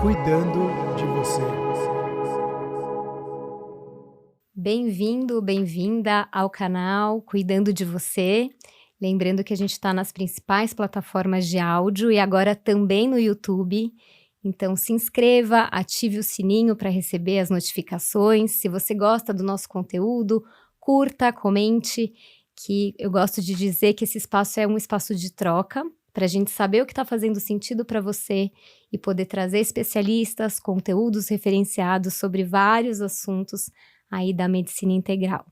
cuidando de você. Bem-vindo, bem-vinda ao canal Cuidando de Você. Lembrando que a gente está nas principais plataformas de áudio e agora também no YouTube. Então se inscreva, ative o sininho para receber as notificações. Se você gosta do nosso conteúdo, curta, comente, que eu gosto de dizer que esse espaço é um espaço de troca, para a gente saber o que está fazendo sentido para você e poder trazer especialistas, conteúdos referenciados sobre vários assuntos aí da medicina integral.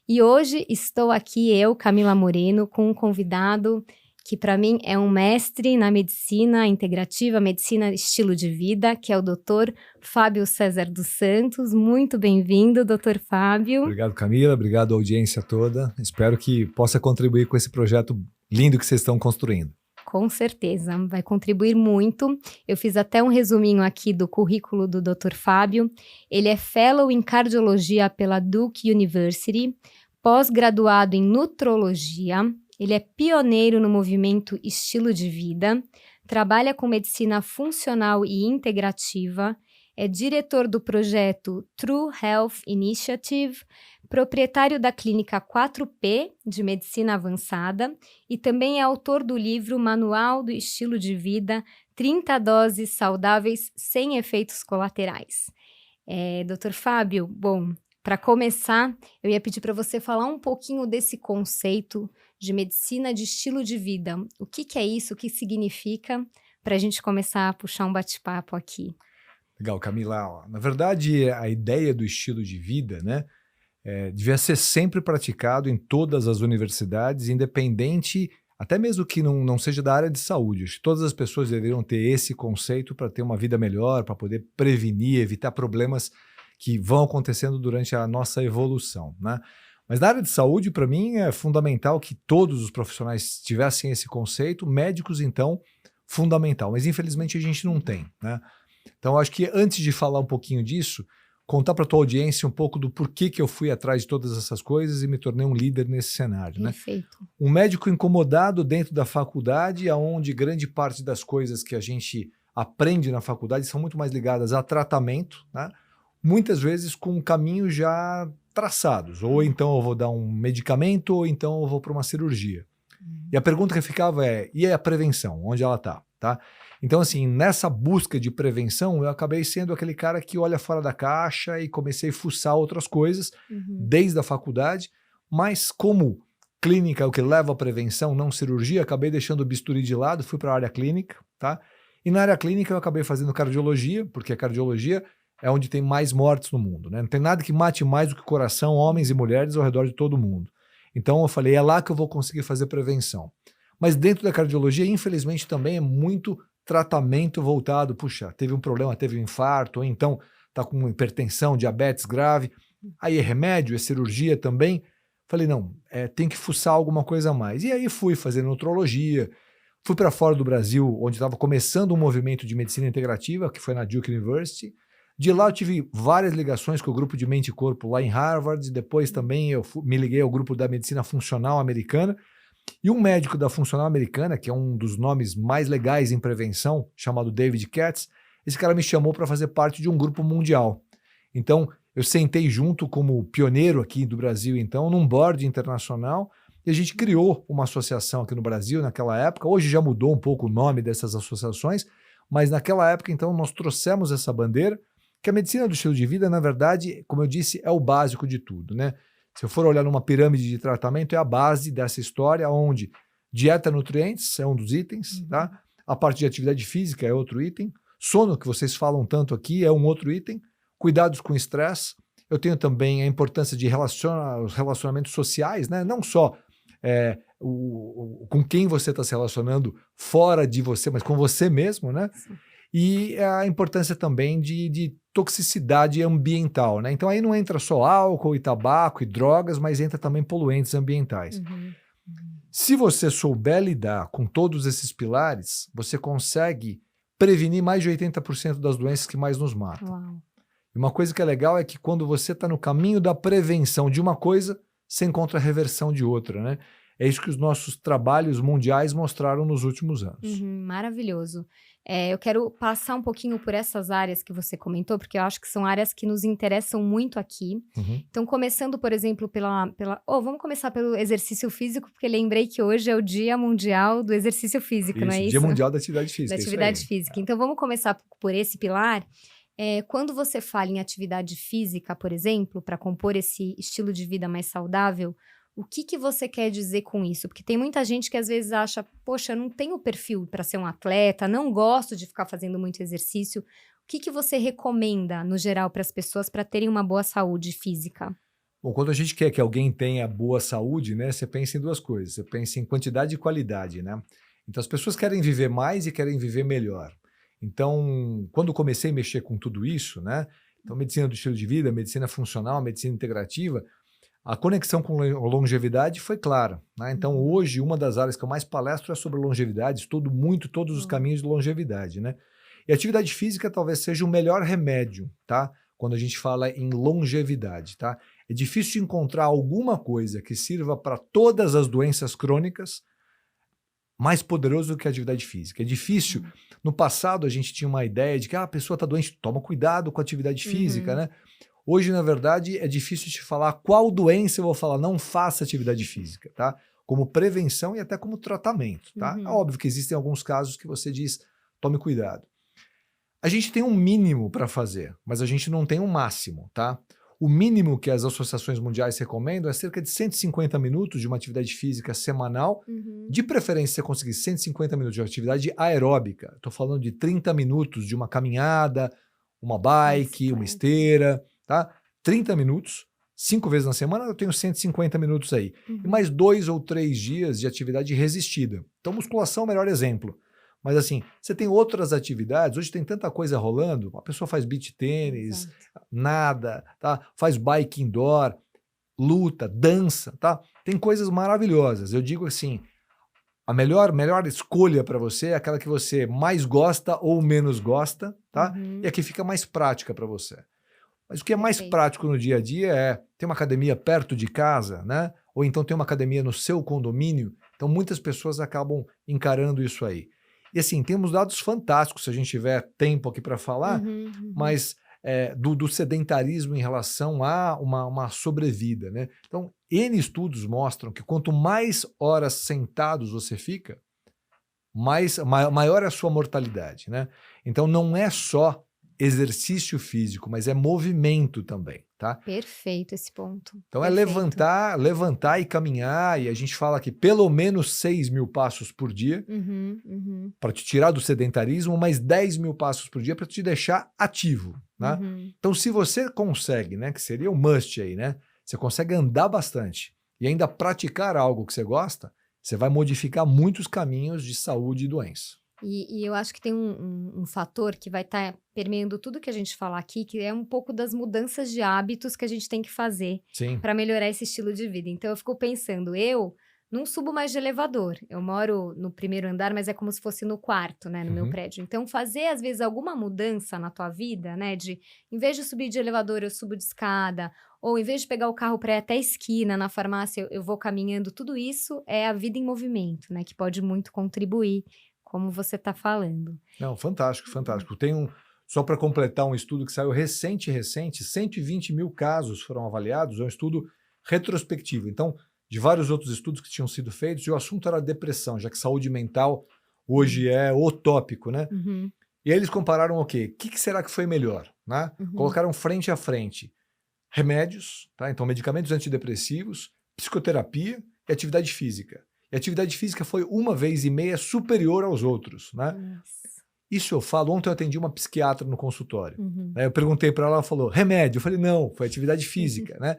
E hoje estou aqui eu, Camila Moreno, com um convidado que para mim é um mestre na medicina integrativa, medicina estilo de vida, que é o Dr. Fábio César dos Santos. Muito bem-vindo, Dr. Fábio. Obrigado, Camila. Obrigado à audiência toda. Espero que possa contribuir com esse projeto lindo que vocês estão construindo. Com certeza, vai contribuir muito. Eu fiz até um resuminho aqui do currículo do Dr. Fábio. Ele é Fellow em Cardiologia pela Duke University, pós-graduado em Nutrologia. Ele é pioneiro no movimento Estilo de Vida, trabalha com medicina funcional e integrativa, é diretor do projeto True Health Initiative, proprietário da clínica 4P de medicina avançada e também é autor do livro Manual do Estilo de Vida, 30 doses saudáveis sem efeitos colaterais. Dr. Fábio, bom, para começar, eu ia pedir para você falar um pouquinho desse conceito de medicina de estilo de vida. O que é isso? O que significa? Para a gente começar a puxar um bate-papo aqui. Legal, Camila. Na verdade, a ideia do estilo de vida, né, devia ser sempre praticado em todas as universidades, independente, até mesmo que não seja da área de saúde. Acho que todas as pessoas deveriam ter esse conceito para ter uma vida melhor, para poder prevenir, evitar problemas que vão acontecendo durante a nossa evolução, né? Mas na área de saúde, para mim, é fundamental que todos os profissionais tivessem esse conceito, médicos, então, fundamental. Mas, infelizmente, a gente não tem, né? Então, acho que antes de falar um pouquinho disso, contar para a tua audiência um pouco do porquê que eu fui atrás de todas essas coisas e me tornei um líder nesse cenário, né? Perfeito. Um médico incomodado dentro da faculdade, onde grande parte das coisas que a gente aprende na faculdade são muito mais ligadas a tratamento, né? Muitas vezes com caminhos já traçados. Ou então eu vou dar um medicamento, ou então eu vou para uma cirurgia. E a pergunta que ficava e a prevenção? Onde ela está? Tá? Então, assim, nessa busca de prevenção, eu acabei sendo aquele cara que olha fora da caixa e comecei a fuçar outras coisas desde a faculdade, mas como clínica é o que leva à prevenção, não cirurgia, acabei deixando o bisturi de lado, fui para a área clínica, tá? E na área clínica eu acabei fazendo cardiologia, porque a cardiologia é onde tem mais mortes no mundo, né? Não tem nada que mate mais do que o coração, homens e mulheres ao redor de todo mundo. Então eu falei, é lá que eu vou conseguir fazer prevenção. Mas dentro da cardiologia, infelizmente, também é muito tratamento voltado, puxa, teve um problema, teve um infarto, ou então está com hipertensão, diabetes grave, aí é remédio, é cirurgia também. Falei, não, tem que fuçar alguma coisa a mais. E aí fui fazer nutrologia, fui para fora do Brasil, onde estava começando um movimento de medicina integrativa, que foi na Duke University. De lá eu tive várias ligações com o grupo de mente e corpo lá em Harvard, depois também eu me liguei ao grupo da medicina funcional americana, e um médico da funcional americana, que é um dos nomes mais legais em prevenção, chamado David Katz, esse cara me chamou para fazer parte de um grupo mundial. Então eu sentei junto como pioneiro aqui do Brasil, então, num board internacional, e a gente criou uma associação aqui no Brasil naquela época. Hoje já mudou um pouco o nome dessas associações, mas naquela época, então, nós trouxemos essa bandeira, que a medicina do estilo de vida, na verdade, como eu disse, é o básico de tudo, né? Se eu for olhar numa pirâmide de tratamento, é a base dessa história, onde dieta, nutrientes é um dos itens, tá? A parte de atividade física é outro item, sono, que vocês falam tanto aqui, é um outro item, cuidados com estresse. Eu tenho também a importância de os relacionamentos sociais, né? Não só com quem você está se relacionando fora de você, mas com você mesmo, né? Sim. E a importância também de toxicidade ambiental, né? Então aí não entra só álcool e tabaco e drogas, mas entra também poluentes ambientais. Se você souber lidar com todos esses pilares, você consegue prevenir mais de 80% das doenças que mais nos matam. Uau. E uma coisa que é legal é que quando você está no caminho da prevenção de uma coisa, você encontra a reversão de outra, né? É isso que os nossos trabalhos mundiais mostraram nos últimos anos. Maravilhoso. Eu quero passar um pouquinho por essas áreas que você comentou, porque eu acho que são áreas que nos interessam muito aqui. Uhum. Então, começando, por exemplo, vamos começar pelo exercício físico, porque lembrei que hoje é o Dia Mundial do Exercício Físico, não é isso? Dia Mundial da Atividade Física. Da atividade física. Então, vamos começar por esse pilar. Quando você fala em atividade física, por exemplo, para compor esse estilo de vida mais saudável, o que você quer dizer com isso? Porque tem muita gente que às vezes acha, poxa, eu não tenho perfil para ser um atleta, não gosto de ficar fazendo muito exercício. O que você recomenda, no geral, para as pessoas para terem uma boa saúde física? Bom, quando a gente quer que alguém tenha boa saúde, né, você pensa em duas coisas. Você pensa em quantidade e qualidade, né? Então, as pessoas querem viver mais e querem viver melhor. Então, quando comecei a mexer com tudo isso, né? Então, medicina do estilo de vida, medicina funcional, medicina integrativa, a conexão com a longevidade foi clara, né? Então, hoje, uma das áreas que eu mais palestro é sobre longevidade, estudo muito todos os caminhos de longevidade, né? E a atividade física talvez seja o melhor remédio, tá? Quando a gente fala em longevidade, tá? É difícil encontrar alguma coisa que sirva para todas as doenças crônicas mais poderoso do que a atividade física. É difícil. No passado, a gente tinha uma ideia de que a pessoa está doente, toma cuidado com a atividade física, né? Hoje, na verdade, é difícil te falar qual doença eu vou falar, não faça atividade física, tá? Como prevenção e até como tratamento, tá? É óbvio que existem alguns casos que você diz, tome cuidado. A gente tem um mínimo para fazer, mas a gente não tem um máximo, tá? O mínimo que as associações mundiais recomendam é cerca de 150 minutos de uma atividade física semanal. De preferência, você conseguir 150 minutos de atividade aeróbica. Estou falando de 30 minutos de uma caminhada, uma bike, uma esteira, tá? 30 minutos, 5 vezes na semana, eu tenho 150 minutos aí. E mais 2 ou 3 dias de atividade resistida. Então, musculação é o melhor exemplo. Mas assim, você tem outras atividades, hoje tem tanta coisa rolando, a pessoa faz beach tênis, nada, tá? Faz bike indoor, luta, dança, tá? Tem coisas maravilhosas. Eu digo assim, a melhor escolha para você é aquela que você mais gosta ou menos gosta, tá? E a que fica mais prática para você. Mas o que é mais prático no dia a dia é ter uma academia perto de casa, né? Ou então ter uma academia no seu condomínio. Então muitas pessoas acabam encarando isso aí. E assim, temos dados fantásticos, se a gente tiver tempo aqui para falar, mas do sedentarismo em relação a uma sobrevida, né? Então, N estudos mostram que quanto mais horas sentados você fica, maior é a sua mortalidade, né? Então, não é só exercício físico, mas é movimento também, tá? Perfeito esse ponto. Então Perfeito. é levantar e caminhar, e a gente fala que pelo menos 6.000 passos por dia para te tirar do sedentarismo, mais 10.000 passos por dia para te deixar ativo, né? Então se você consegue, né, que seria o must aí, né? Você consegue andar bastante e ainda praticar algo que você gosta, você vai modificar muitos caminhos de saúde e doença. E eu acho que tem um fator que vai estar permeando tudo que a gente falar aqui, que é um pouco das mudanças de hábitos que a gente tem que fazer para melhorar esse estilo de vida. Então, eu fico pensando, eu não subo mais de elevador. Eu moro no primeiro andar, mas é como se fosse no quarto, né, no meu prédio. Então, fazer, às vezes, alguma mudança na tua vida, né, em vez de subir de elevador, eu subo de escada, ou em vez de pegar o carro para ir até a esquina, na farmácia, eu vou caminhando. Tudo isso é a vida em movimento, né, que pode muito contribuir, como você está falando. Não, fantástico, fantástico. Tem só para completar um estudo que saiu recente, 120.000 casos foram avaliados, é um estudo retrospectivo. Então, de vários outros estudos que tinham sido feitos, e o assunto era depressão, já que saúde mental hoje é o tópico, né? E aí eles compararam o quê? O que será que foi melhor, né? Colocaram frente a frente remédios, tá? Então medicamentos antidepressivos, psicoterapia e atividade física. E a atividade física foi 1,5 vezes superior aos outros, né? Isso eu falo, ontem eu atendi uma psiquiatra no consultório. Eu perguntei para ela falou, remédio? Eu falei, não, foi atividade física, né?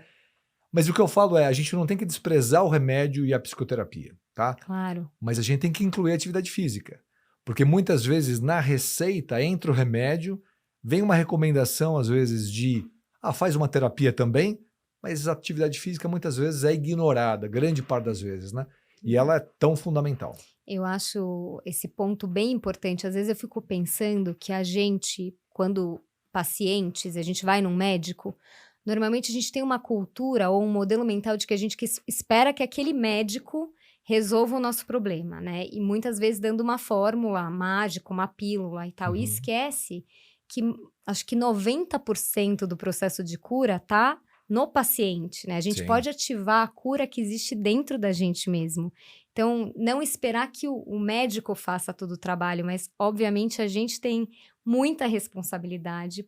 Mas o que eu falo é, a gente não tem que desprezar o remédio e a psicoterapia, tá? Claro. Mas a gente tem que incluir a atividade física. Porque muitas vezes na receita, entre o remédio, vem uma recomendação, às vezes, de faz uma terapia também, mas a atividade física muitas vezes é ignorada, grande parte das vezes, né? E ela é tão fundamental. Eu acho esse ponto bem importante. Às vezes eu fico pensando que a gente, quando pacientes, a gente vai num médico, normalmente a gente tem uma cultura ou um modelo mental de que a gente espera que aquele médico resolva o nosso problema, né? E muitas vezes dando uma fórmula mágica, uma pílula e tal. E esquece que acho que 90% do processo de cura tá no paciente, né? A gente Sim. pode ativar a cura que existe dentro da gente mesmo. Então, não esperar que o médico faça todo o trabalho, mas, obviamente, a gente tem muita responsabilidade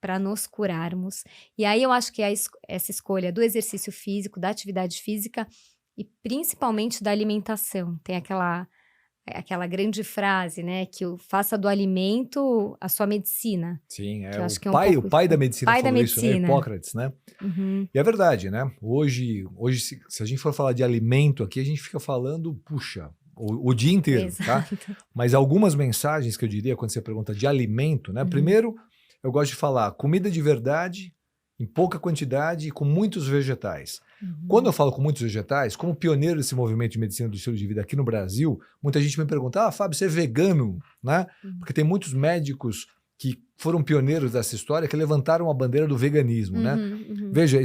para nos curarmos. E aí eu acho que essa escolha do exercício físico, da atividade física e principalmente da alimentação. Tem aquela grande frase, né? Que faça do alimento a sua medicina. Sim, Que eu acho que é um o pouco pai da medicina pai da falou isso, né? medicina. Hipócrates, né? Uhum. E é verdade, né? Hoje se a gente for falar de alimento aqui, a gente fica falando, puxa, o dia inteiro, tá? Exato. Mas algumas mensagens que eu diria quando você pergunta de alimento, né? Primeiro, eu gosto de falar comida de verdade, em pouca quantidade e com muitos vegetais. Quando eu falo com muitos vegetais, como pioneiro desse movimento de medicina do estilo de vida aqui no Brasil, muita gente me pergunta, Fábio, você é vegano, né? Porque tem muitos médicos que foram pioneiros dessa história, que levantaram a bandeira do veganismo, né? Veja,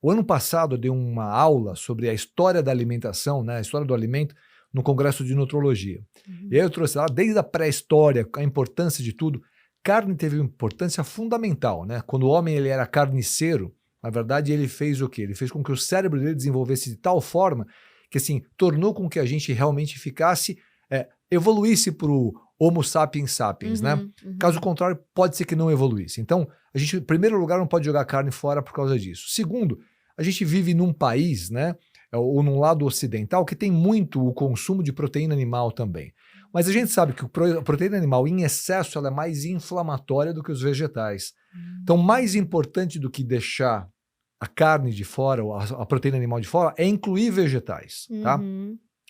o ano passado eu dei uma aula sobre a história da alimentação, né? A história do alimento, no Congresso de Nutrologia. E aí eu trouxe lá, desde a pré-história, a importância de tudo. Carne teve uma importância fundamental, né? Quando o homem ele era carniceiro, na verdade, ele fez o quê? Ele fez com que o cérebro dele desenvolvesse de tal forma que, assim, tornou com que a gente realmente evoluísse para o Homo sapiens sapiens, né? Caso contrário, pode ser que não evoluísse. Então, a gente, em primeiro lugar, não pode jogar carne fora por causa disso. Segundo, a gente vive num país, né? Ou num lado ocidental, que tem muito o consumo de proteína animal também. Mas a gente sabe que a proteína animal, em excesso, ela é mais inflamatória do que os vegetais. Então, mais importante do que deixar a carne de fora, ou a proteína animal de fora, é incluir vegetais, tá?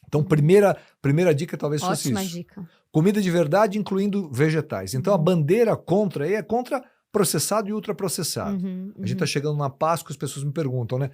Então, primeira dica talvez fosse isso. Ótima dica. Comida de verdade, incluindo vegetais. Então, a bandeira contra aí é contra processado e ultraprocessado. A gente tá chegando na Páscoa, as pessoas me perguntam, né?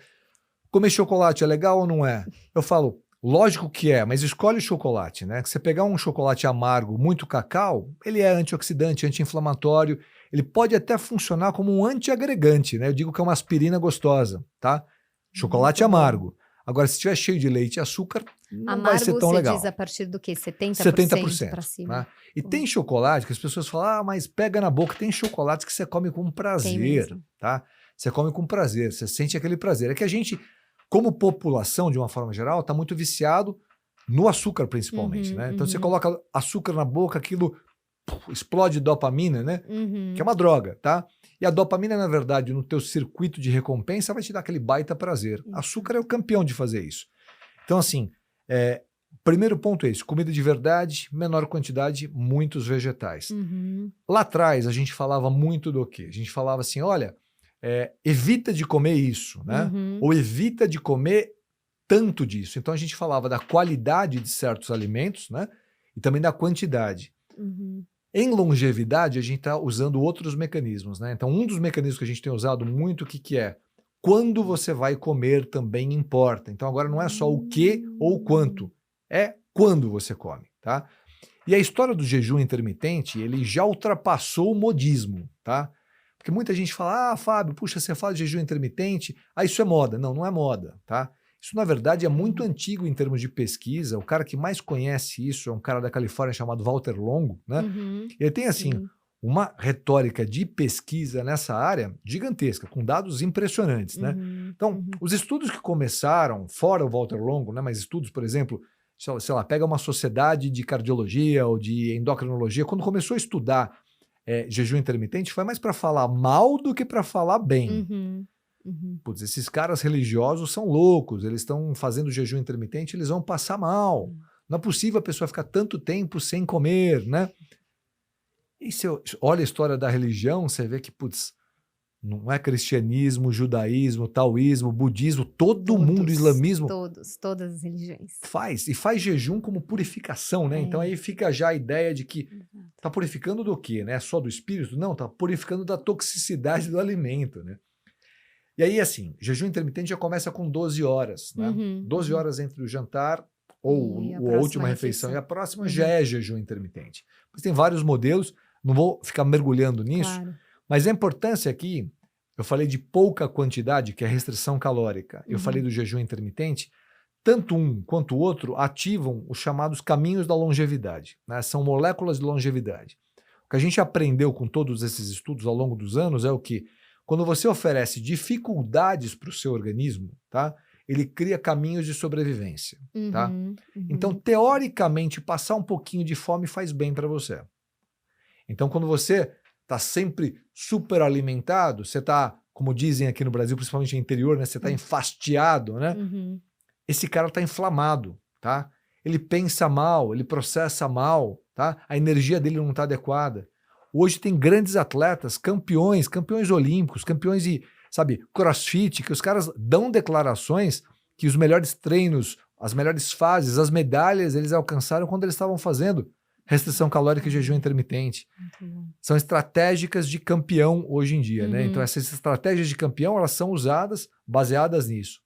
Comer chocolate é legal ou não é? Eu falo, lógico que é, mas escolhe o chocolate, né? Se você pegar um chocolate amargo, muito cacau, ele é antioxidante, anti-inflamatório, ele pode até funcionar como um antiagregante, né? Eu digo que é uma aspirina gostosa, tá? Chocolate amargo. Agora, se estiver cheio de leite e açúcar, não vai ser tão legal. Diz a partir do quê? 70%, 70% para cima? né? E tem chocolate que as pessoas falam, mas pega na boca. Tem chocolate que você come com prazer, tá? Você come com prazer, você sente aquele prazer. É que a gente, como população, de uma forma geral, está muito viciado no açúcar, principalmente, né? Então, você coloca açúcar na boca, aquilo explode dopamina, né? Que é uma droga, tá? E a dopamina, na verdade, no teu circuito de recompensa, vai te dar aquele baita prazer. Açúcar é o campeão de fazer isso. Então, assim, primeiro ponto é isso. Comida de verdade, menor quantidade, muitos vegetais. Lá atrás, a gente falava muito do quê? A gente falava assim, olha, evita de comer isso, né? Ou evita de comer tanto disso. Então, a gente falava da qualidade de certos alimentos, né? E também da quantidade. Em longevidade, a gente está usando outros mecanismos, né? Então, um dos mecanismos que a gente tem usado muito, o que é? Quando você vai comer também importa. Então, agora não é só o que ou o quanto, é quando você come, tá? E a história do jejum intermitente, ele já ultrapassou o modismo, tá? Porque muita gente fala, Fábio, puxa, você fala de jejum intermitente, isso é moda. Não, não é moda, tá? Isso, na verdade, é muito antigo em termos de pesquisa. O cara que mais conhece isso é um cara da Califórnia chamado Walter Longo, né? Ele tem, assim, uma retórica de pesquisa nessa área gigantesca, com dados impressionantes, né? Então, os estudos que começaram, fora o Walter Longo, né? Mas estudos, por exemplo, sei lá, pega uma sociedade de cardiologia ou de endocrinologia, quando começou a estudar jejum intermitente, foi mais para falar mal do que para falar bem. Putz, esses caras religiosos são loucos, eles estão fazendo jejum intermitente, eles vão passar mal. Não é possível a pessoa ficar tanto tempo sem comer, né? E se eu olha a história da religião, você vê que, putz, não é cristianismo, judaísmo, taoísmo, budismo, todo mundo, islamismo. Todas as religiões. Faz jejum como purificação, né? Então aí fica já a ideia de que tá purificando do quê, né? Só do espírito? Não, tá purificando da toxicidade do alimento, né? E aí, assim, jejum intermitente já começa com 12 horas, né? 12 horas entre o jantar ou a última refeição e a próxima já é jejum intermitente. Mas tem vários modelos, não vou ficar mergulhando nisso, mas a importância aqui, eu falei de pouca quantidade, que é a restrição calórica, eu falei do jejum intermitente, tanto um quanto o outro ativam os chamados caminhos da longevidade, né? São moléculas de longevidade. O que a gente aprendeu com todos esses estudos ao longo dos anos é o que, quando você oferece dificuldades para o seu organismo, tá? Ele cria caminhos de sobrevivência, tá? Então, teoricamente, passar um pouquinho de fome faz bem para você. Então, quando você está sempre super alimentado, você está, como dizem aqui no Brasil, principalmente no interior, né? Você está enfastiado, né? Esse cara está inflamado, tá? Ele pensa mal, ele processa mal, tá? A energia dele não está adequada. Hoje tem grandes atletas, campeões olímpicos, campeões de, sabe, crossfit, que os caras dão declarações que os melhores treinos, as melhores fases, as medalhas eles alcançaram quando eles estavam fazendo restrição calórica e jejum intermitente. São estratégicas de campeão hoje em dia, né? Então essas estratégias de campeão, elas são usadas baseadas nisso.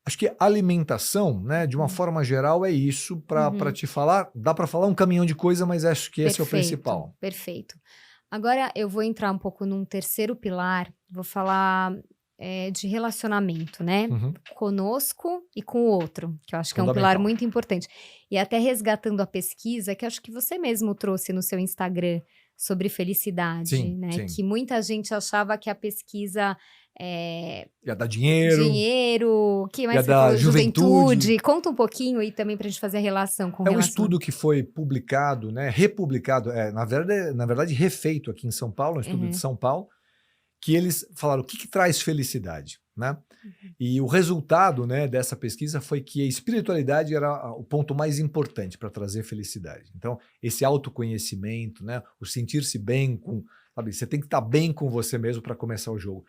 Acho que alimentação, né, de uma forma geral, é isso para te falar. Dá para falar um caminhão de coisa, mas acho que esse é o principal. Perfeito. Agora eu vou entrar um pouco num terceiro pilar, vou falar de relacionamento, né? Conosco e com o outro, que eu acho que é um pilar muito importante. E até resgatando a pesquisa, que acho que você mesmo trouxe no seu Instagram sobre felicidade, sim, né? Sim. Que muita gente achava que a pesquisa... ia dar dinheiro, que mais ia dar juventude. Conta um pouquinho aí também pra gente fazer a relação com um estudo que foi publicado, né, republicado, na verdade refeito aqui em São Paulo, um estudo de São Paulo, que eles falaram o que traz felicidade, né? E o resultado, né, dessa pesquisa foi que a espiritualidade era o ponto mais importante para trazer felicidade. Então, esse autoconhecimento, né, o sentir-se bem com... Sabe, você tem que estar bem com você mesmo para começar o jogo.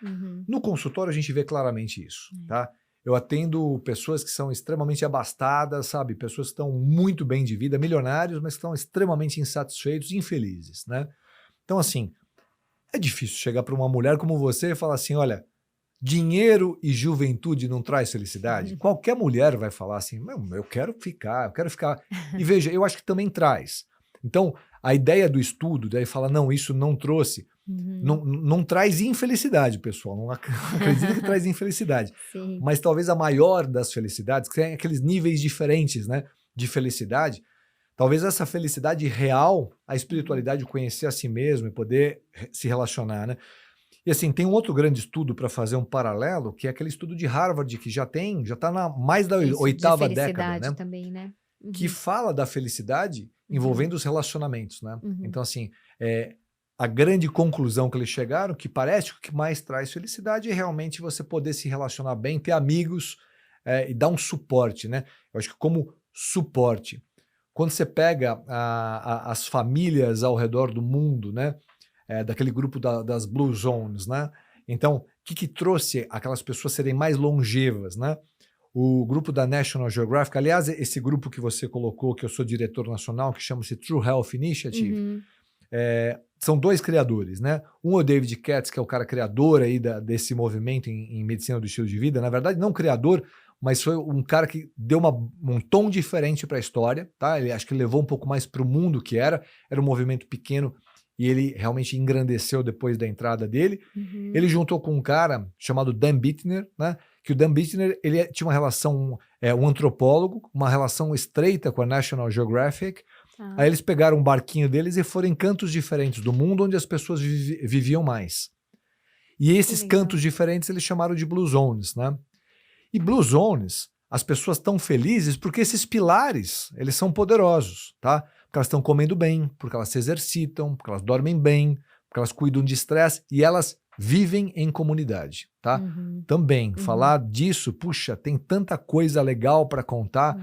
No consultório a gente vê claramente isso, tá? Eu atendo pessoas que são extremamente abastadas, sabe? Pessoas que estão muito bem de vida, milionários, mas que estão extremamente insatisfeitos, infelizes, né? Então, assim, é difícil chegar para uma mulher como você e falar assim, olha, dinheiro e juventude não traz felicidade? Qualquer mulher vai falar assim, eu quero ficar. E veja, eu acho que também traz. Então, a ideia do estudo, daí fala, não, isso não trouxe, não traz infelicidade, pessoal, não acredito que traz infelicidade. Sim. Mas talvez a maior das felicidades, que tem aqueles níveis diferentes, né, de felicidade, talvez essa felicidade real, a espiritualidade, conhecer a si mesmo e poder se relacionar, né? E assim, tem um outro grande estudo para fazer um paralelo, que é aquele estudo de Harvard, que já está na mais da oitava década, né? Também, né? Que fala da felicidade envolvendo os relacionamentos, né? Então, assim, a grande conclusão que eles chegaram, que parece que o que mais traz felicidade é realmente você poder se relacionar bem, ter amigos e dar um suporte, né? Eu acho que como suporte, quando você pega as famílias ao redor do mundo, né? Daquele grupo das Blue Zones, né? Então, o que trouxe aquelas pessoas serem mais longevas, né? O grupo da National Geographic, aliás, esse grupo que você colocou, que eu sou diretor nacional, que chama-se True Health Initiative, são dois criadores, né? Um é o David Katz, que é o cara criador aí desse movimento em medicina do estilo de vida. Na verdade, não criador, mas foi um cara que deu um tom diferente para a história, tá? Ele acho que levou um pouco mais para o mundo que era um movimento pequeno e ele realmente engrandeceu depois da entrada dele. Ele juntou com um cara chamado Dan Bittner, né? Que o Dan Bittner, ele tinha uma relação, um antropólogo, uma relação estreita com a National Geographic. Aí eles pegaram um barquinho deles e foram em cantos diferentes do mundo onde as pessoas viviam mais. E esses cantos diferentes eles chamaram de Blue Zones, né? E Blue Zones, as pessoas estão felizes porque esses pilares, eles são poderosos, tá? Porque elas estão comendo bem, porque elas se exercitam, porque elas dormem bem, porque elas cuidam de estresse e elas vivem em comunidade, tá? Também, falar disso, puxa, tem tanta coisa legal para contar,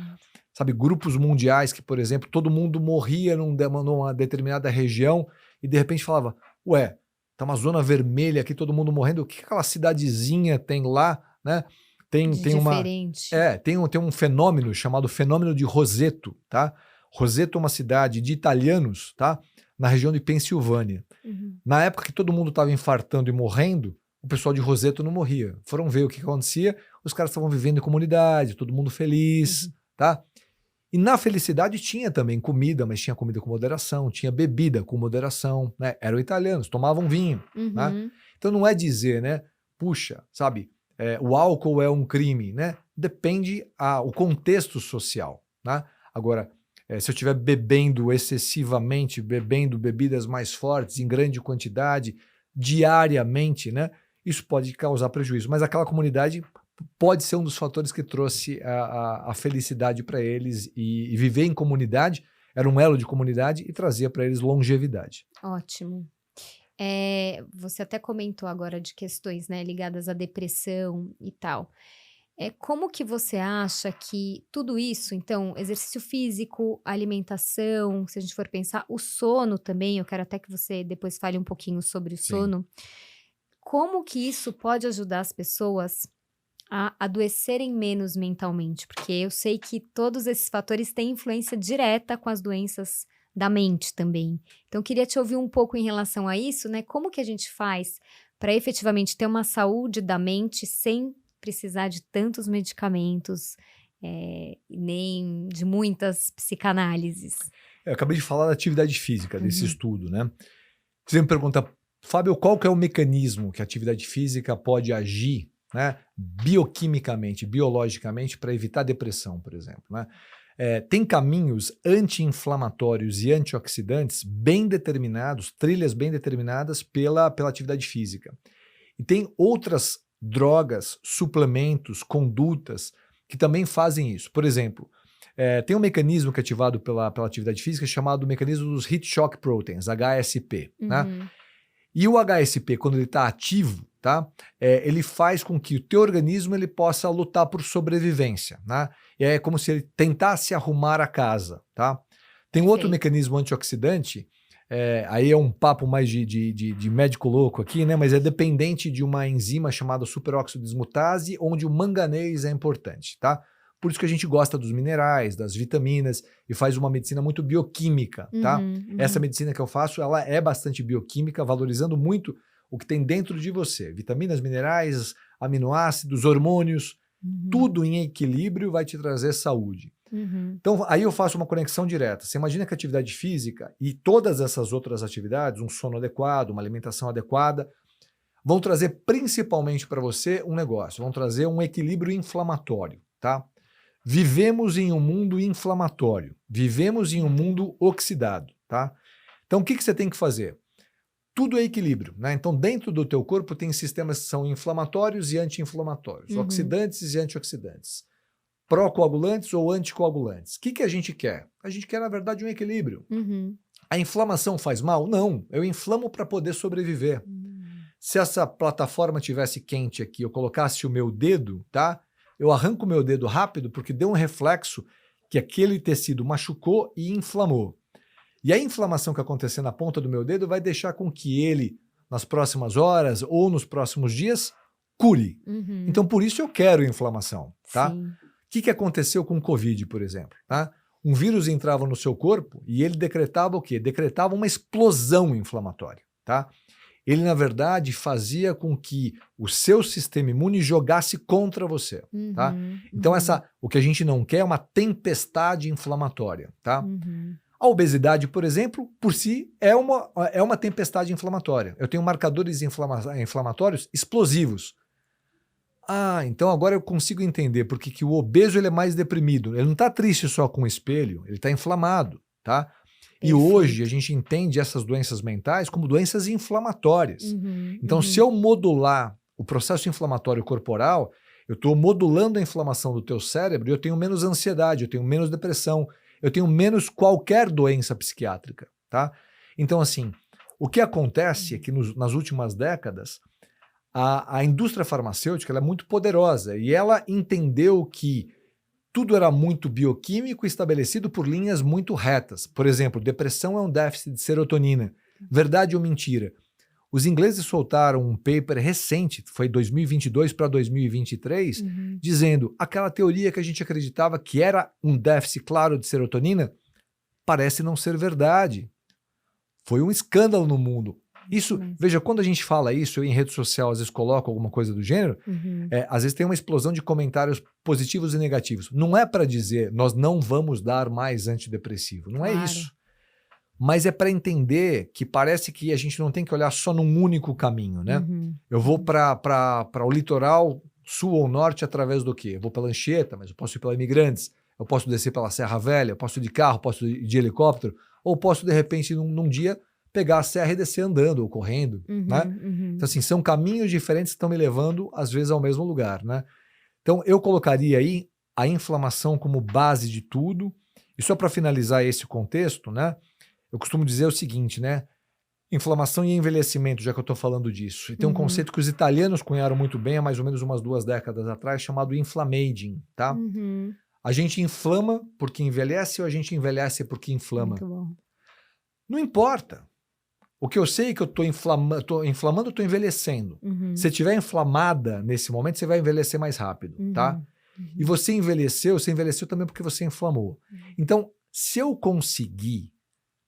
sabe? Grupos mundiais que, por exemplo, todo mundo morria numa determinada região e de repente falava, ué, tá uma zona vermelha aqui, todo mundo morrendo, o que aquela cidadezinha tem lá, né? Tem um fenômeno chamado fenômeno de Roseto, tá? Roseto é uma cidade de italianos, tá? Na região de Pensilvânia. Na época que todo mundo estava infartando e morrendo, o pessoal de Roseto não morria. Foram ver o que acontecia, os caras estavam vivendo em comunidade, todo mundo feliz, tá? E na felicidade tinha também comida, mas tinha comida com moderação, tinha bebida com moderação, né? Eram italianos, tomavam vinho, né? Então não é dizer, né? Puxa, sabe? O álcool é um crime, né? depende o contexto social, né? Agora, se eu estiver bebendo excessivamente, bebendo bebidas mais fortes, em grande quantidade, diariamente, né? Isso pode causar prejuízo. Mas aquela comunidade pode ser um dos fatores que trouxe a felicidade para eles e viver em comunidade era um elo de comunidade e trazia para eles longevidade. Ótimo. Você até comentou agora de questões, né, ligadas à depressão e tal. Como que você acha que tudo isso, então, exercício físico, alimentação, se a gente for pensar, o sono também, eu quero até que você depois fale um pouquinho sobre o Sim. sono. Como que isso pode ajudar as pessoas a adoecerem menos mentalmente? Porque eu sei que todos esses fatores têm influência direta com as doenças da mente também. Então, eu queria te ouvir um pouco em relação a isso, né? Como que a gente faz para efetivamente ter uma saúde da mente sem precisar de tantos medicamentos, nem de muitas psicanálises? Eu acabei de falar da atividade física, desse Uhum. estudo, né? Você me pergunta, Fábio, qual que é o mecanismo que a atividade física pode agir, né, bioquimicamente, biologicamente, para evitar depressão, por exemplo, né? Tem caminhos anti-inflamatórios e antioxidantes bem determinados, trilhas bem determinadas pela atividade física. E tem outras drogas, suplementos, condutas que também fazem isso. Por exemplo, tem um mecanismo que é ativado pela atividade física chamado mecanismo dos Heat Shock Proteins, HSP, né? Uhum. E o HSP, quando ele está ativo, tá? Ele faz com que o teu organismo ele possa lutar por sobrevivência, né? E é como se ele tentasse arrumar a casa, tá? Tem um outro Perfeito. mecanismo antioxidante, aí é um papo mais de médico louco aqui, né? Mas é dependente de uma enzima chamada superóxido dismutase, onde o manganês é importante, tá? Por isso que a gente gosta dos minerais, das vitaminas e faz uma medicina muito bioquímica, tá? Uhum, Essa uhum. medicina que eu faço, ela é bastante bioquímica, valorizando muito o que tem dentro de você. Vitaminas, minerais, aminoácidos, hormônios, Uhum. tudo em equilíbrio vai te trazer saúde. Uhum. Então, aí eu faço uma conexão direta. Você imagina que a atividade física e todas essas outras atividades, um sono adequado, uma alimentação adequada, vão trazer principalmente para você um negócio, vão trazer um equilíbrio inflamatório, tá? Vivemos em um mundo inflamatório, vivemos em um mundo oxidado, tá? Então, o que você tem que fazer? Tudo é equilíbrio, né? Então, dentro do teu corpo tem sistemas que são inflamatórios e anti-inflamatórios, Uhum. oxidantes e antioxidantes, pró-coagulantes ou anticoagulantes. O que a gente quer? A gente quer, na verdade, um equilíbrio. Uhum. A inflamação faz mal? Não, eu inflamo para poder sobreviver. Se essa plataforma tivesse quente aqui, eu colocasse o meu dedo, tá? Eu arranco o meu dedo rápido porque deu um reflexo que aquele tecido machucou e inflamou. E a inflamação que acontecer na ponta do meu dedo vai deixar com que ele, nas próximas horas ou nos próximos dias, cure. Uhum. Então, por isso eu quero inflamação, tá? Sim. O que aconteceu com o Covid, por exemplo, tá? Um vírus entrava no seu corpo e ele decretava o quê? Decretava uma explosão inflamatória, tá? Ele, na verdade, fazia com que o seu sistema imune jogasse contra você, tá? Uhum. Então, Uhum. o que a gente não quer é uma tempestade inflamatória, tá? Uhum. A obesidade, por exemplo, por si é uma tempestade inflamatória. Eu tenho marcadores inflamatórios explosivos. Ah, então agora eu consigo entender porque que o obeso ele é mais deprimido. Ele não está triste só com o espelho, ele está inflamado, tá? E hoje a Perfeito. gente entende essas doenças mentais como doenças inflamatórias. Uhum. Então, se eu modular o processo inflamatório corporal, eu estou modulando a inflamação do teu cérebro e eu tenho menos ansiedade, eu tenho menos depressão, eu tenho menos qualquer doença psiquiátrica, tá? Então, assim, o que acontece é que nas últimas décadas, a indústria farmacêutica ela é muito poderosa e ela entendeu que tudo era muito bioquímico estabelecido por linhas muito retas. Por exemplo, depressão é um déficit de serotonina. Verdade ou mentira? Os ingleses soltaram um paper recente, foi 2022 para 2023, Uhum. dizendo aquela teoria que a gente acreditava que era um déficit claro de serotonina parece não ser verdade. Foi um escândalo no mundo. Isso, Mas- veja, quando a gente fala isso, eu em rede social às vezes coloco alguma coisa do gênero, Uhum. às vezes tem uma explosão de comentários positivos e negativos. Não é para dizer nós não vamos dar mais antidepressivo, não é Claro. isso. Mas é para entender que parece que a gente não tem que olhar só num único caminho, né? Uhum. Eu vou para o litoral sul ou norte através do quê? Eu vou pela Anchieta, mas eu posso ir pela Imigrantes, eu posso descer pela Serra Velha, eu posso ir de carro, posso ir de helicóptero, ou posso, de repente, num dia, pegar a serra e descer andando ou correndo, né? Então, assim, são caminhos diferentes que estão me levando, às vezes, ao mesmo lugar, né? Então, eu colocaria aí a inflamação como base de tudo. E só para finalizar esse contexto, né? Eu costumo dizer o seguinte, né? Inflamação e envelhecimento, já que eu estou falando disso. E tem um conceito que os italianos cunharam muito bem há mais ou menos umas 2 décadas atrás, chamado inflammaging, tá? A gente inflama porque envelhece ou a gente envelhece porque inflama? Muito bom. Não importa. O que eu sei é que eu estou inflamando, eu estou envelhecendo. Se você estiver inflamada nesse momento, você vai envelhecer mais rápido, tá? E você envelheceu também porque você inflamou. Então, se eu conseguir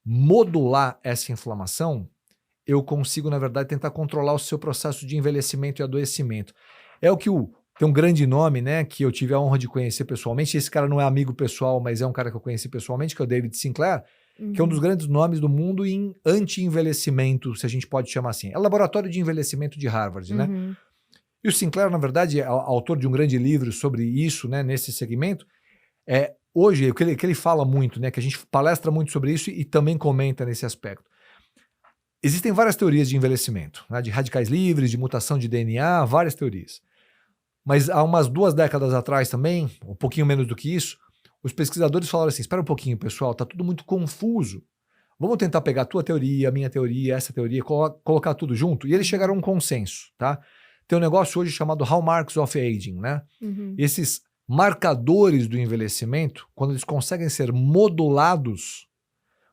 modular essa inflamação, eu consigo, na verdade, tentar controlar o seu processo de envelhecimento e adoecimento. É o que tem um grande nome, né, que eu tive a honra de conhecer pessoalmente. Esse cara não é amigo pessoal, mas é um cara que eu conheci pessoalmente, que é o David Sinclair, que é um dos grandes nomes do mundo em anti-envelhecimento, se a gente pode chamar assim. É o laboratório de envelhecimento de Harvard, né? E o Sinclair, na verdade, é autor de um grande livro sobre isso, né, nesse segmento. Hoje, o que ele fala muito, né, que a gente palestra muito sobre isso e também comenta nesse aspecto. Existem várias teorias de envelhecimento, né, de radicais livres, de mutação de DNA, várias teorias. Mas há umas 2 décadas atrás também, um pouquinho menos do que isso, os pesquisadores falaram assim, espera um pouquinho, pessoal, tá tudo muito confuso. Vamos tentar pegar a tua teoria, a minha teoria, essa teoria, colocar tudo junto. E eles chegaram a um consenso, tá? Tem um negócio hoje chamado Hallmarks of Aging, né? Esses marcadores do envelhecimento, quando eles conseguem ser modulados,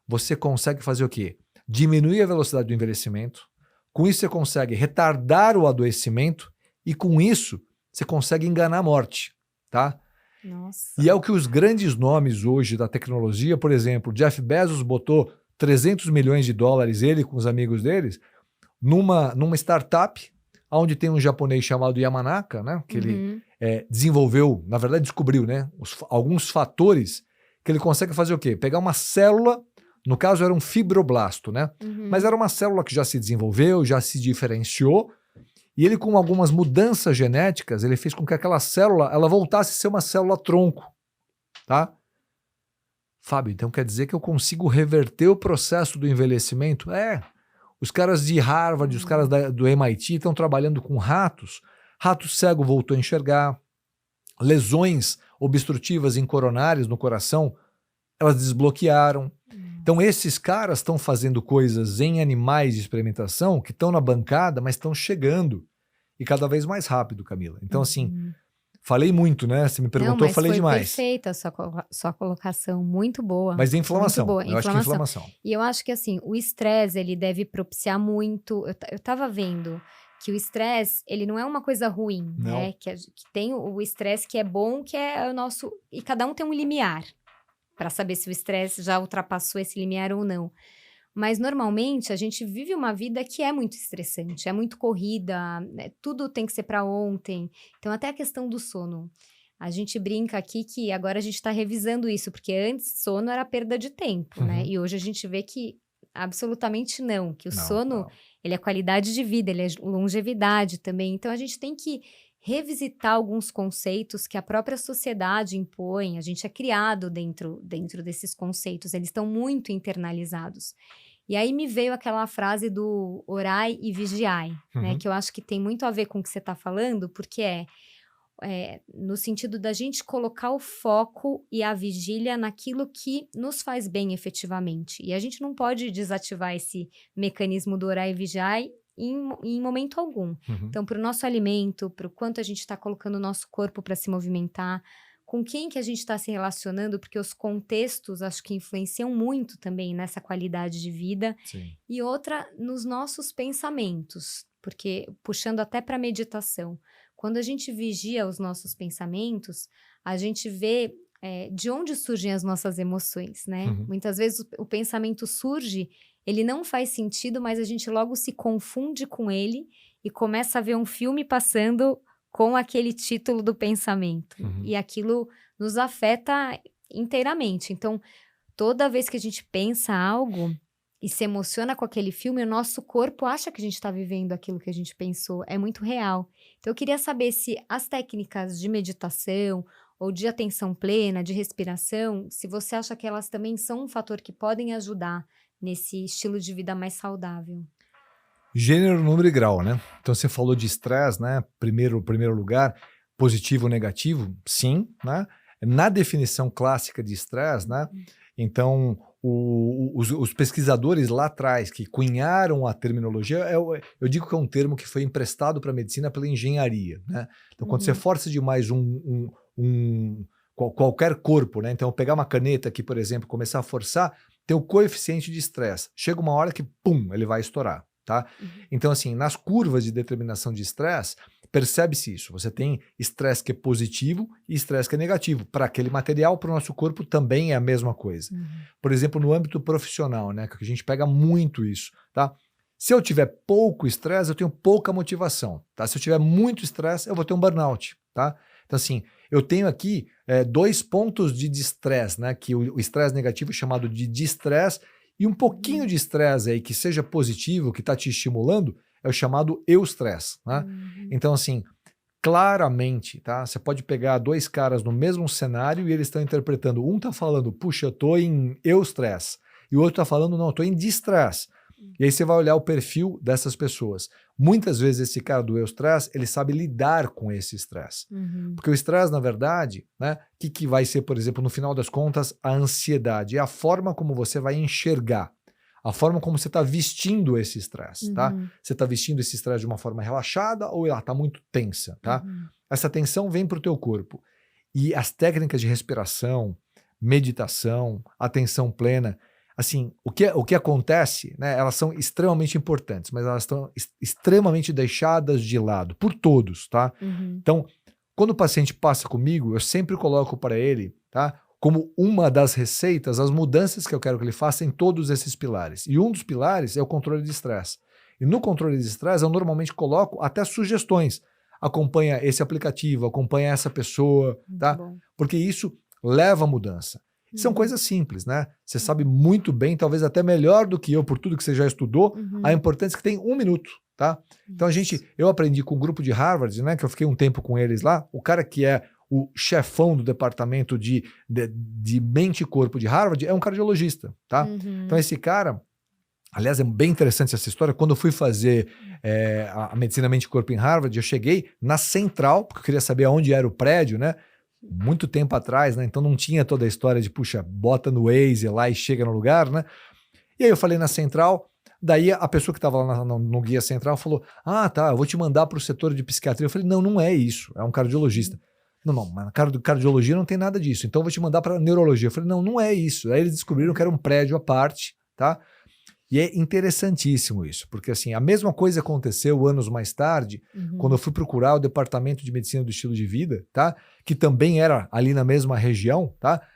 você consegue fazer o quê? Diminuir a velocidade do envelhecimento. Com isso, você consegue retardar o adoecimento e, com isso, você consegue enganar a morte, tá? Nossa. E é o que os grandes nomes hoje da tecnologia, por exemplo, Jeff Bezos botou $300 milhões, ele com os amigos deles, numa startup, onde tem um japonês chamado Yamanaka, né, que ele desenvolveu, na verdade descobriu, né, alguns fatores que ele consegue fazer o quê? Pegar uma célula, no caso era um fibroblasto, né, mas era uma célula que já se desenvolveu, já se diferenciou, e ele, com algumas mudanças genéticas, ele fez com que aquela célula, ela voltasse a ser uma célula tronco, tá? Fábio, então quer dizer que eu consigo reverter o processo do envelhecimento? Os caras de Harvard, os caras do MIT estão trabalhando com ratos. Rato cego voltou a enxergar. Lesões obstrutivas em coronárias no coração, elas desbloquearam. Então esses caras estão fazendo coisas em animais de experimentação que estão na bancada, mas estão chegando. E cada vez mais rápido, Camila. Então assim, falei muito, né? Você me perguntou, eu falei demais. Perfeita a sua colocação, muito boa. Mas de inflamação, muito boa. Eu acho que inflamação. E eu acho que assim, o estresse, ele deve propiciar muito. Eu tava vendo que o estresse, ele não é uma coisa ruim, né? Que tem o estresse que é bom, que é o nosso... E cada um tem um limiar, para saber se o estresse já ultrapassou esse limiar ou não. Mas, normalmente, a gente vive uma vida que é muito estressante, é muito corrida, né? Tudo tem que ser para ontem. Então, até a questão do sono. A gente brinca aqui que agora a gente está revisando isso, porque antes sono era perda de tempo, né? E hoje a gente vê que absolutamente não, que o sono, ele é qualidade de vida, ele é longevidade também. Então, a gente tem que revisitar alguns conceitos que a própria sociedade impõe, a gente é criado dentro desses conceitos, eles estão muito internalizados. E aí me veio aquela frase do orai e vigiai, né, que eu acho que tem muito a ver com o que você está falando, porque no sentido da gente colocar o foco e a vigília naquilo que nos faz bem efetivamente. E a gente não pode desativar esse mecanismo do orai e vigiai em momento algum. Então, para o nosso alimento, para o quanto a gente está colocando o nosso corpo para se movimentar, com quem que a gente está se relacionando, porque os contextos acho que influenciam muito também nessa qualidade de vida. Sim. E outra, nos nossos pensamentos, porque puxando até para a meditação, quando a gente vigia os nossos pensamentos, a gente vê de onde surgem as nossas emoções, né? Muitas vezes o pensamento surge, ele não faz sentido, mas a gente logo se confunde com ele e começa a ver um filme passando com aquele título do pensamento. E aquilo nos afeta inteiramente. Então, toda vez que a gente pensa algo, e se emociona com aquele filme, o nosso corpo acha que a gente está vivendo aquilo que a gente pensou, é muito real. Então eu queria saber se as técnicas de meditação ou de atenção plena, de respiração, se você acha que elas também são um fator que podem ajudar nesse estilo de vida mais saudável. Gênero, número e grau, né? Então você falou de estresse, né? Primeiro lugar, positivo ou negativo? Sim, né? Na definição clássica de estresse, né? Então, os pesquisadores lá atrás que cunharam a terminologia, eu digo que é um termo que foi emprestado para a medicina pela engenharia, né? Então, quando você força demais qualquer corpo, né? Então, eu pegar uma caneta aqui, por exemplo, começar a forçar, tem o coeficiente de estresse. Chega uma hora que, pum, ele vai estourar. Tá? Então, assim, nas curvas de determinação de estresse, percebe-se isso. Você tem estresse que é positivo e estresse que é negativo. Para aquele material, para o nosso corpo, também é a mesma coisa. Por exemplo, no âmbito profissional, né, que a gente pega muito isso. Tá? Se eu tiver pouco estresse, eu tenho pouca motivação. Tá? Se eu tiver muito estresse, eu vou ter um burnout. Tá? Então, assim, eu tenho aqui 2 pontos de estresse, né, que o estresse negativo é chamado de distresse. E um pouquinho de estresse aí que seja positivo, que está te estimulando, é o chamado eustresse, né? Então, assim, claramente, tá? Você pode pegar 2 caras no mesmo cenário e eles estão interpretando. Um está falando, puxa, eu tô em eustresse. E o outro está falando, não, eu tô em distresse. E aí você vai olhar o perfil dessas pessoas. Muitas vezes esse cara do eustresse, ele sabe lidar com esse estresse. Porque o estresse, na verdade, né, que vai ser, por exemplo, no final das contas, a ansiedade. É a forma como você vai enxergar. A forma como você está vestindo esse estresse, tá? Você está vestindo esse estresse de uma forma relaxada ou ela está muito tensa, tá? Essa tensão vem para o teu corpo. E as técnicas de respiração, meditação, atenção plena, assim, o que acontece, né, elas são extremamente importantes, mas elas estão extremamente deixadas de lado por todos, tá? Então, quando o paciente passa comigo, eu sempre coloco para ele, tá, como uma das receitas, as mudanças que eu quero que ele faça em todos esses pilares. E um dos pilares é o controle de estresse. E no controle de estresse, eu normalmente coloco até sugestões. Acompanha esse aplicativo, acompanha essa pessoa, tá? Porque isso leva a mudança. São coisas simples, né? Você sabe muito bem, talvez até melhor do que eu, por tudo que você já estudou, a importância que tem 1 minuto, tá? Então eu aprendi com o grupo de Harvard, né? Que eu fiquei um tempo com eles lá, o cara que é o chefão do departamento de mente e corpo de Harvard é um cardiologista, tá? Então esse cara, aliás, é bem interessante essa história, quando eu fui fazer a medicina mente e corpo em Harvard, eu cheguei na central, porque eu queria saber onde era o prédio, né? Muito tempo atrás, né? Então não tinha toda a história de, puxa, bota no Waze lá e chega no lugar, né? E aí eu falei na central, daí a pessoa que estava lá no guia central falou, tá, eu vou te mandar para o setor de psiquiatria. Eu falei, não é isso, é um cardiologista. Não, mas na cardiologia não tem nada disso, então eu vou te mandar para neurologia. Eu falei, não é isso. Aí eles descobriram que era um prédio à parte, tá? E é interessantíssimo isso, porque assim, a mesma coisa aconteceu anos mais tarde, quando eu fui procurar o departamento de medicina do estilo de vida, tá? Que também era ali na mesma região, tá? Pra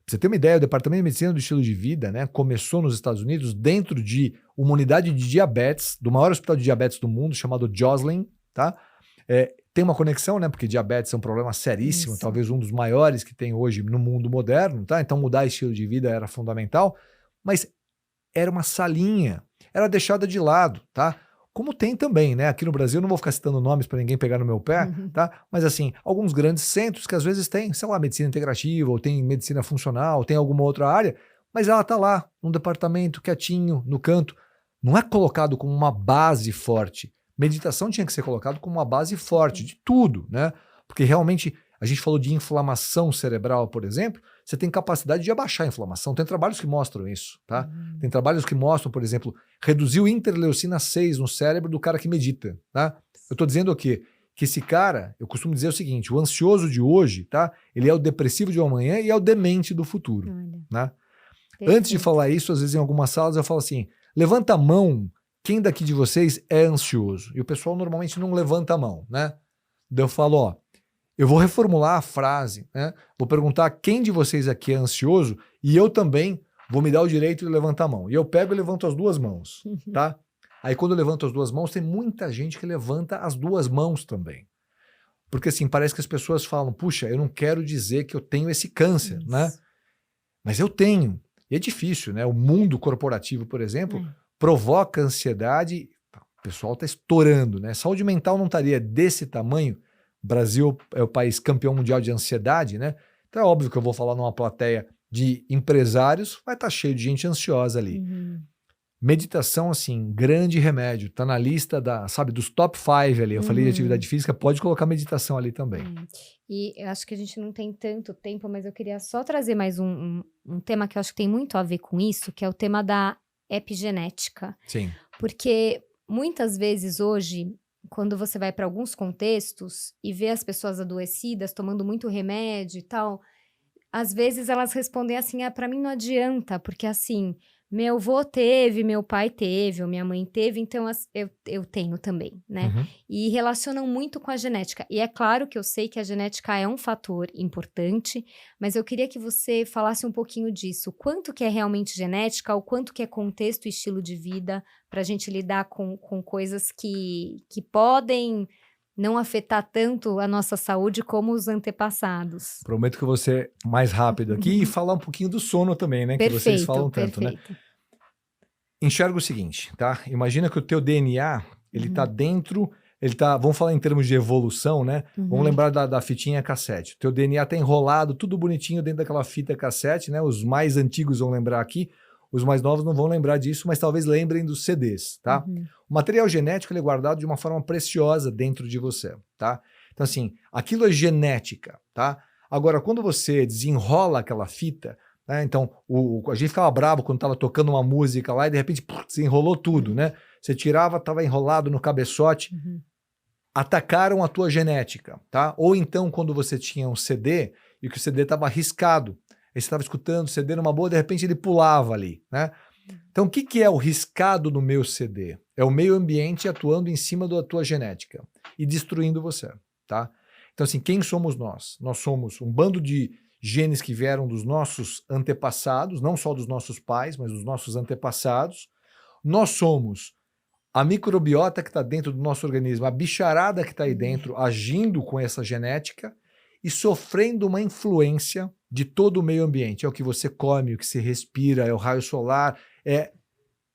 você ter uma ideia, o departamento de medicina do estilo de vida, né, começou nos Estados Unidos dentro de uma unidade de diabetes, do maior hospital de diabetes do mundo, chamado Joslin, tá? Tem uma conexão, né? Porque diabetes é um problema seríssimo, talvez um dos maiores que tem hoje no mundo moderno, tá? Então mudar estilo de vida era fundamental, mas era uma salinha, era deixada de lado, tá? Como tem também, né? Aqui no Brasil, não vou ficar citando nomes para ninguém pegar no meu pé, tá? Mas assim, alguns grandes centros que às vezes tem, sei lá, medicina integrativa, ou tem medicina funcional, tem alguma outra área, mas ela tá lá, num departamento quietinho, no canto. Não é colocado como uma base forte. Meditação tinha que ser colocado como uma base forte de tudo, né? Porque realmente, a gente falou de inflamação cerebral, por exemplo, você tem capacidade de abaixar a inflamação. Tem trabalhos que mostram isso, tá? Tem trabalhos que mostram, por exemplo, reduzir o interleucina 6 no cérebro do cara que medita, tá? Eu tô dizendo o quê? Que esse cara, eu costumo dizer o seguinte, o ansioso de hoje, tá? Ele é o depressivo de amanhã e é o demente do futuro, né? Antes de falar isso, às vezes em algumas salas eu falo assim, levanta a mão, quem daqui de vocês é ansioso? E o pessoal normalmente não levanta a mão, né? Daí eu falo, eu vou reformular a frase, né? Vou perguntar quem de vocês aqui é ansioso e eu também vou me dar o direito de levantar a mão. E eu pego e levanto as 2 mãos, tá? Aí quando eu levanto as 2 mãos, tem muita gente que levanta as 2 mãos também. Porque assim, parece que as pessoas falam, puxa, eu não quero dizer que eu tenho esse câncer, né? Mas eu tenho. E é difícil, né? O mundo corporativo, por exemplo, provoca ansiedade. O pessoal está estourando, né? Saúde mental não estaria desse tamanho. O Brasil é o país campeão mundial de ansiedade, né? Então é óbvio que eu vou falar numa plateia de empresários, vai estar cheio de gente ansiosa ali. Meditação, assim, grande remédio. Tá na lista dos top 5 ali. Eu falei de atividade física, pode colocar meditação ali também. E eu acho que a gente não tem tanto tempo, mas eu queria só trazer mais um tema que eu acho que tem muito a ver com isso, que é o tema da epigenética. Sim. Porque muitas vezes hoje, quando você vai para alguns contextos e vê as pessoas adoecidas, tomando muito remédio e tal, às vezes elas respondem assim, para mim não adianta, porque assim, meu avô teve, meu pai teve, ou minha mãe teve, então eu tenho também, né? E relacionam muito com a genética. E é claro que eu sei que a genética é um fator importante, mas eu queria que você falasse um pouquinho disso. Quanto que é realmente genética, o quanto que é contexto e estilo de vida, para a gente lidar com coisas que podem não afetar tanto a nossa saúde como os antepassados. Prometo que eu vou ser mais rápido aqui e falar um pouquinho do sono também, né? Perfeito, que vocês falam tanto, né? Enxerga o seguinte, tá? Imagina que o teu DNA, ele tá dentro, vamos falar em termos de evolução, né? Vamos lembrar da fitinha cassete. O teu DNA tá enrolado, tudo bonitinho dentro daquela fita cassete, né? Os mais antigos vão lembrar aqui, os mais novos não vão lembrar disso, mas talvez lembrem dos CDs, tá? O material genético ele é guardado de uma forma preciosa dentro de você, tá? Então, assim, aquilo é genética, tá? Agora, quando você desenrola aquela fita, né? Então, a gente ficava bravo quando estava tocando uma música lá e de repente desenrolou tudo, né? Você tirava, estava enrolado no cabeçote, atacaram a tua genética, tá? Ou então, quando você tinha um CD e que o CD estava riscado, aí você estava escutando o CD numa boa, de repente ele pulava ali, né? Então, o que é o riscado no meu CD? É o meio ambiente atuando em cima da tua genética e destruindo você, tá? Então, assim, quem somos nós? Nós somos um bando de genes que vieram dos nossos antepassados, não só dos nossos pais, mas dos nossos antepassados. Nós somos a microbiota que está dentro do nosso organismo, a bicharada que está aí dentro, agindo com essa genética e sofrendo uma influência de todo o meio ambiente. É o que você come, o que você respira, é o raio solar, é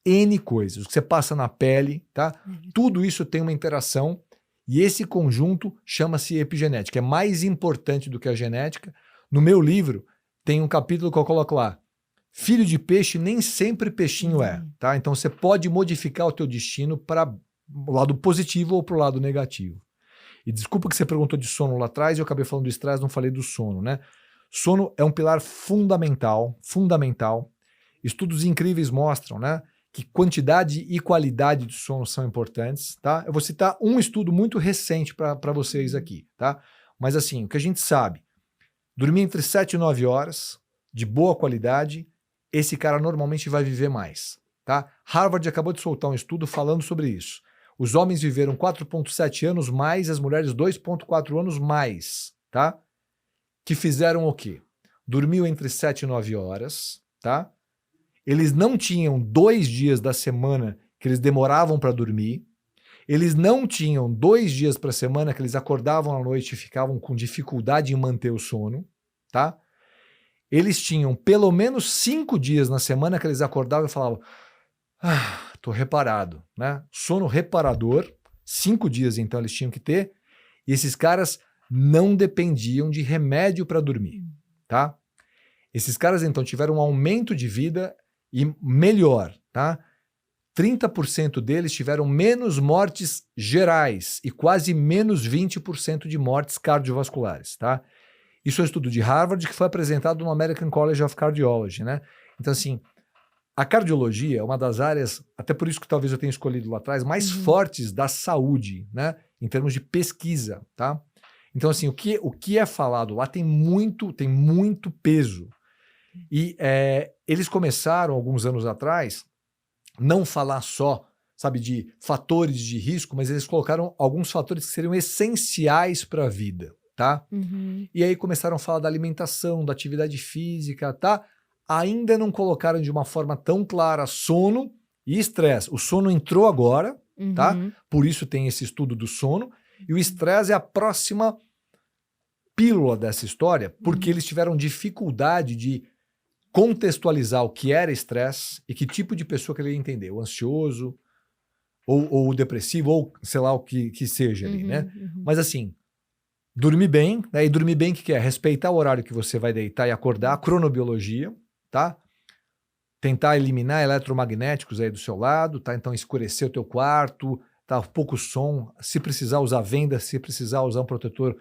N coisas, o que você passa na pele, tá? Tudo isso tem uma interação e esse conjunto chama-se epigenética. É mais importante do que a genética. No meu livro tem um capítulo que eu coloco lá, filho de peixe nem sempre peixinho é, tá? Então você pode modificar o teu destino para o lado positivo ou para o lado negativo. E desculpa que você perguntou de sono lá atrás, eu acabei falando do estresse, não falei do sono, né? Sono é um pilar fundamental, fundamental. Estudos incríveis mostram, né, que quantidade e qualidade de sono são importantes, tá? Eu vou citar um estudo muito recente para vocês aqui, tá? Mas assim, o que a gente sabe, dormir entre 7 e 9 horas, de boa qualidade, esse cara normalmente vai viver mais, tá? Harvard acabou de soltar um estudo falando sobre isso. Os homens viveram 4,7 anos mais, as mulheres 2,4 anos mais, tá? Que fizeram o quê? Dormiu entre 7 e 9 horas, tá? Eles não tinham 2 dias da semana que eles demoravam para dormir. Eles não tinham 2 dias para semana que eles acordavam à noite e ficavam com dificuldade em manter o sono, tá? Eles tinham pelo menos 5 dias na semana que eles acordavam e falavam, tô reparado, né? Sono reparador, 5 dias então eles tinham que ter, e esses caras não dependiam de remédio para dormir, tá? Esses caras então tiveram um aumento de vida e melhor, tá? 30% deles tiveram menos mortes gerais e quase menos 20% de mortes cardiovasculares, tá? Isso é um estudo de Harvard que foi apresentado no American College of Cardiology, né? Então, assim, a cardiologia é uma das áreas, até por isso que talvez eu tenha escolhido lá atrás, mais fortes da saúde, né? Em termos de pesquisa, tá? Então, assim, o que é falado lá tem muito peso. E eles começaram, alguns anos atrás, não falar só, sabe, de fatores de risco, mas eles colocaram alguns fatores que seriam essenciais para a vida, tá? E aí começaram a falar da alimentação, da atividade física, tá? Ainda não colocaram de uma forma tão clara sono e estresse. O sono entrou agora, tá? Por isso tem esse estudo do sono. E o estresse é a próxima pílula dessa história, porque eles tiveram dificuldade de contextualizar o que era estresse e que tipo de pessoa que ele ia entender, o ansioso ou o depressivo, ou sei lá o que seja ali, né? Mas assim, dormir bem, né? E dormir bem o que é? Respeitar o horário que você vai deitar e acordar, a cronobiologia, tá? Tentar eliminar eletromagnéticos aí do seu lado, tá? Então escurecer o teu quarto, tá? Pouco som, se precisar usar venda, se precisar usar um protetor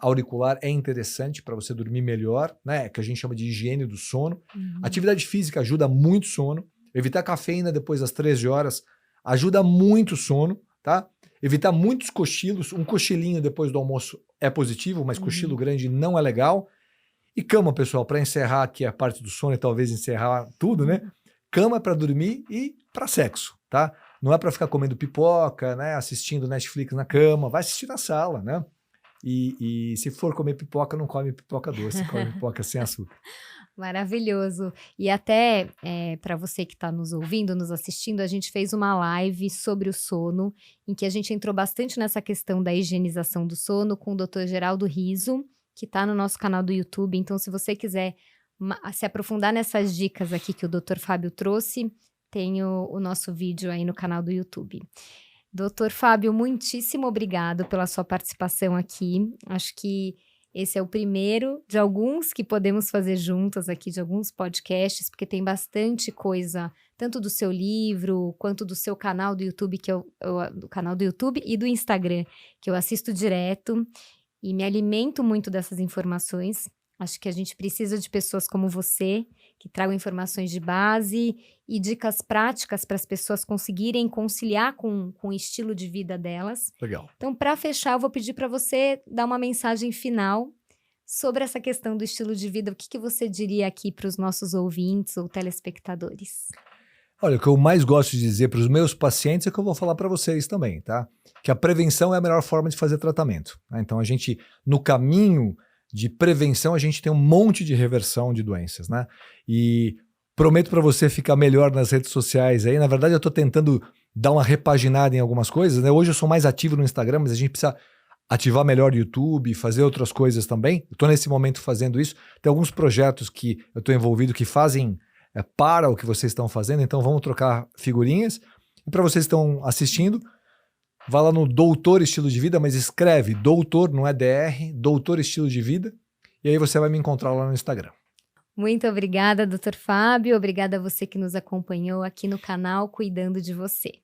auricular é interessante para você dormir melhor, né? Que a gente chama de higiene do sono. Atividade física ajuda muito o sono. Evitar cafeína depois das 13 horas ajuda muito o sono, tá? Evitar muitos cochilos. Um cochilinho depois do almoço é positivo, mas cochilo grande não é legal. E cama, pessoal, para encerrar aqui a parte do sono e talvez encerrar tudo, né? Cama para dormir e para sexo, tá? Não é para ficar comendo pipoca, né? Assistindo Netflix na cama. Vai assistir na sala, né? E se for comer pipoca, não come pipoca doce, come pipoca sem açúcar. Maravilhoso. E até para você que está nos ouvindo, nos assistindo, a gente fez uma live sobre o sono, em que a gente entrou bastante nessa questão da higienização do sono com o Dr. Geraldo Riso, que está no nosso canal do YouTube. Então, se você quiser se aprofundar nessas dicas aqui que o Dr. Fábio trouxe, tem o nosso vídeo aí no canal do YouTube. Dr. Fábio, muitíssimo obrigado pela sua participação aqui. Acho que esse é o primeiro de alguns que podemos fazer juntos aqui, de alguns podcasts, porque tem bastante coisa, tanto do seu livro, quanto do seu canal do YouTube, do canal do YouTube e do Instagram, que eu assisto direto e me alimento muito dessas informações. Acho que a gente precisa de pessoas como você, que tragam informações de base e dicas práticas para as pessoas conseguirem conciliar com o estilo de vida delas. Legal. Então, para fechar, eu vou pedir para você dar uma mensagem final sobre essa questão do estilo de vida. O que você diria aqui para os nossos ouvintes ou telespectadores? Olha, o que eu mais gosto de dizer para os meus pacientes é o que eu vou falar para vocês também, tá? Que a prevenção é a melhor forma de fazer tratamento, né? Então, a gente, no caminho de prevenção, a gente tem um monte de reversão de doenças, né? E prometo para você ficar melhor nas redes sociais aí. Na verdade, eu estou tentando dar uma repaginada em algumas coisas, né? Hoje eu sou mais ativo no Instagram, mas a gente precisa ativar melhor o YouTube, fazer outras coisas também. Eu estou nesse momento fazendo isso. Tem alguns projetos que eu estou envolvido que fazem para o que vocês estão fazendo, então vamos trocar figurinhas. E para vocês que estão assistindo, vá lá no Doutor Estilo de Vida, mas escreve Doutor, não é DR, Doutor Estilo de Vida, e aí você vai me encontrar lá no Instagram. Muito obrigada, Dr. Fábio. Obrigada a você que nos acompanhou aqui no canal Cuidando de Você.